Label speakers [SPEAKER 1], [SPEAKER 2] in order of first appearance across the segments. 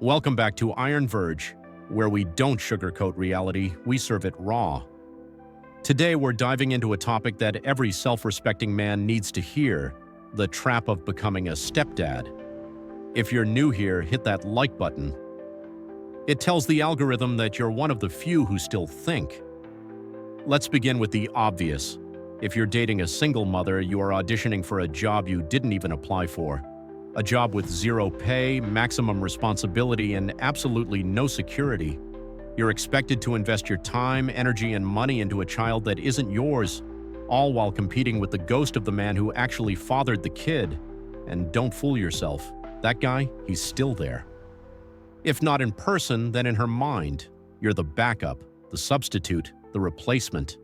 [SPEAKER 1] Welcome back to Iron Verge, where we don't sugarcoat reality, we serve it raw. Today, we're diving into a topic that every self-respecting man needs to hear, the trap of becoming a stepdad. If you're new here, hit that like button. It tells the algorithm that you're one of the few who still think. Let's begin with the obvious. If you're dating a single mother, you are auditioning for a job you didn't even apply for. A job with zero pay, maximum responsibility, and absolutely no security. You're expected to invest your time, energy, and money into a child that isn't yours, all while competing with the ghost of the man who actually fathered the kid. And don't fool yourself, that guy, he's still there. If not in person, then in her mind. You're the backup, the substitute, the replacement.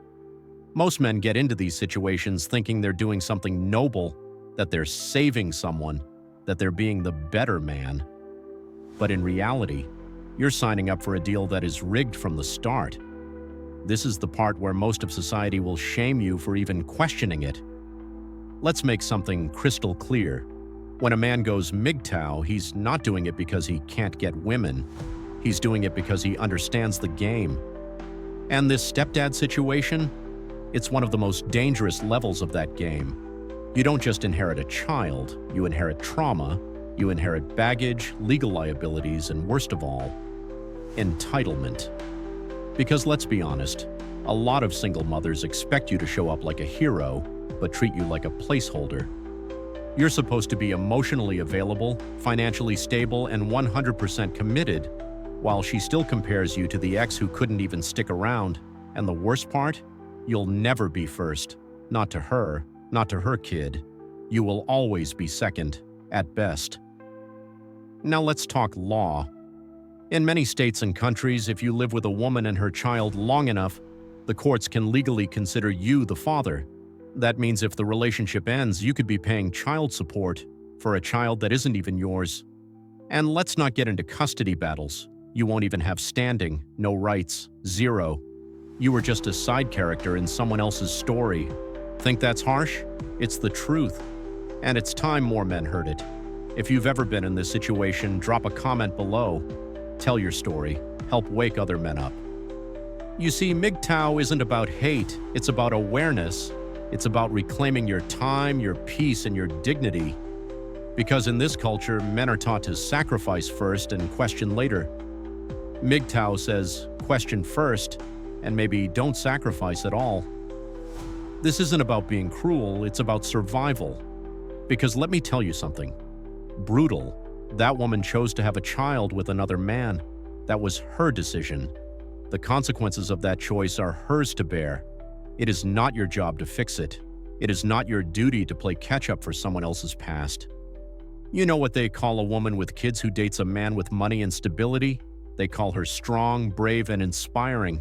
[SPEAKER 1] Most men get into these situations thinking they're doing something noble, that they're saving someone, that they're being the better man. But in reality, you're signing up for a deal that is rigged from the start. This is the part where most of society will shame you for even questioning it. Let's make something crystal clear. When a man goes MGTOW, he's not doing it because he can't get women. He's doing it because he understands the game. And this stepdad situation, it's one of the most dangerous levels of that game. You don't just inherit a child, you inherit trauma, you inherit baggage, legal liabilities, and worst of all, entitlement. Because let's be honest, a lot of single mothers expect you to show up like a hero, but treat you like a placeholder. You're supposed to be emotionally available, financially stable, and 100% committed, while she still compares you to the ex who couldn't even stick around. And the worst part? You'll never be first. Not to her. Not to her kid. You will always be second, at best. Now let's talk law. In many states and countries, if you live with a woman and her child long enough, the courts can legally consider you the father. That means if the relationship ends, you could be paying child support for a child that isn't even yours. And let's not get into custody battles. You won't even have standing, no rights, zero. You were just a side character in someone else's story. Think that's harsh? It's the truth. And it's time more men heard it. If you've ever been in this situation, drop a comment below. Tell your story. Help wake other men up. You see, MGTOW isn't about hate. It's about awareness. It's about reclaiming your time, your peace, and your dignity. Because in this culture, men are taught to sacrifice first and question later. MGTOW says, question first, and maybe don't sacrifice at all. This isn't about being cruel, it's about survival. Because let me tell you something. Brutal. That woman chose to have a child with another man. That was her decision. The consequences of that choice are hers to bear. It is not your job to fix it. It is not your duty to play catch-up for someone else's past. You know what they call a woman with kids who dates a man with money and stability? They call her strong, brave, and inspiring.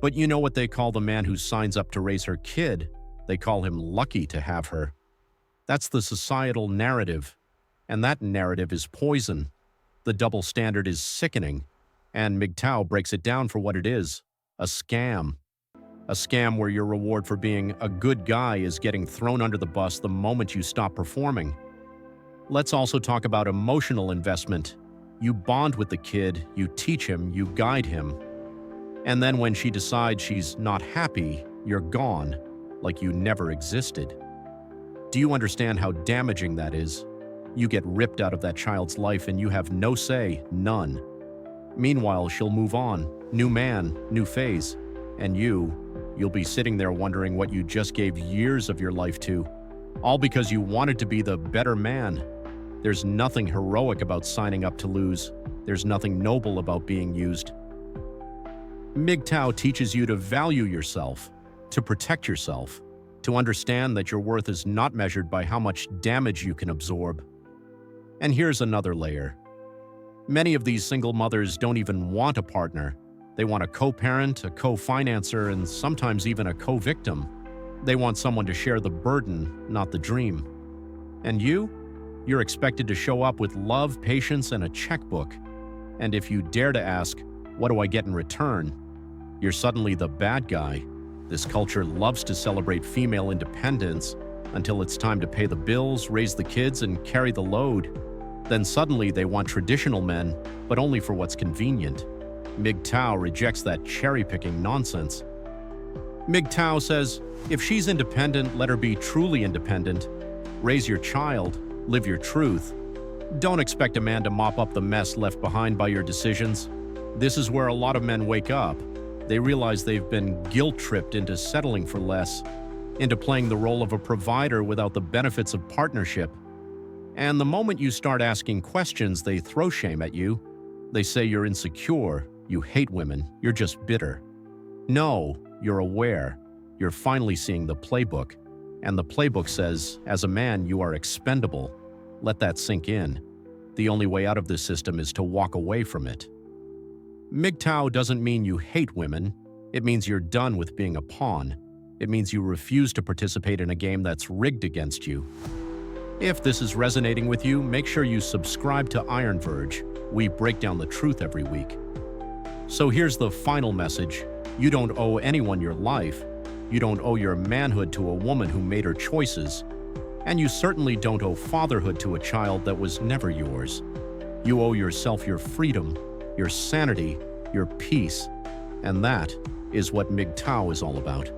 [SPEAKER 1] But you know what they call the man who signs up to raise her kid? They call him lucky to have her. That's the societal narrative. And that narrative is poison. The double standard is sickening. And MGTOW breaks it down for what it is, a scam. A scam where your reward for being a good guy is getting thrown under the bus the moment you stop performing. Let's also talk about emotional investment. You bond with the kid, you teach him, you guide him. And then when she decides she's not happy, you're gone, like you never existed. Do you understand how damaging that is? You get ripped out of that child's life and you have no say, none. Meanwhile, she'll move on, new man, new phase. And you'll be sitting there wondering what you just gave years of your life to, all because you wanted to be the better man. There's nothing heroic about signing up to lose. There's nothing noble about being used. MGTOW teaches you to value yourself, to protect yourself, to understand that your worth is not measured by how much damage you can absorb. And here's another layer. Many of these single mothers don't even want a partner. They want a co-parent, a co-financer, and sometimes even a co-victim. They want someone to share the burden, not the dream. And you're expected to show up with love, patience, and a checkbook. And if you dare to ask, what do I get in return? You're suddenly the bad guy. This culture loves to celebrate female independence until it's time to pay the bills, raise the kids, and carry the load. Then suddenly they want traditional men, but only for what's convenient. MGTOW rejects that cherry-picking nonsense. MGTOW says, if she's independent, let her be truly independent. Raise your child, live your truth. Don't expect a man to mop up the mess left behind by your decisions. This is where a lot of men wake up. They realize they've been guilt-tripped into settling for less, into playing the role of a provider without the benefits of partnership. And the moment you start asking questions, they throw shame at you. They say you're insecure, you hate women, you're just bitter. No, you're aware. You're finally seeing the playbook. And the playbook says, as a man, you are expendable. Let that sink in. The only way out of this system is to walk away from it. MGTOW doesn't mean you hate women. It means you're done with being a pawn. It means you refuse to participate in a game that's rigged against you. If this is resonating with you, make sure you subscribe to Iron Verge. We break down the truth every week. So here's the final message. You don't owe anyone your life. You don't owe your manhood to a woman who made her choices. And you certainly don't owe fatherhood to a child that was never yours. You owe yourself your freedom, your sanity, your peace. And that is what MGTOW is all about.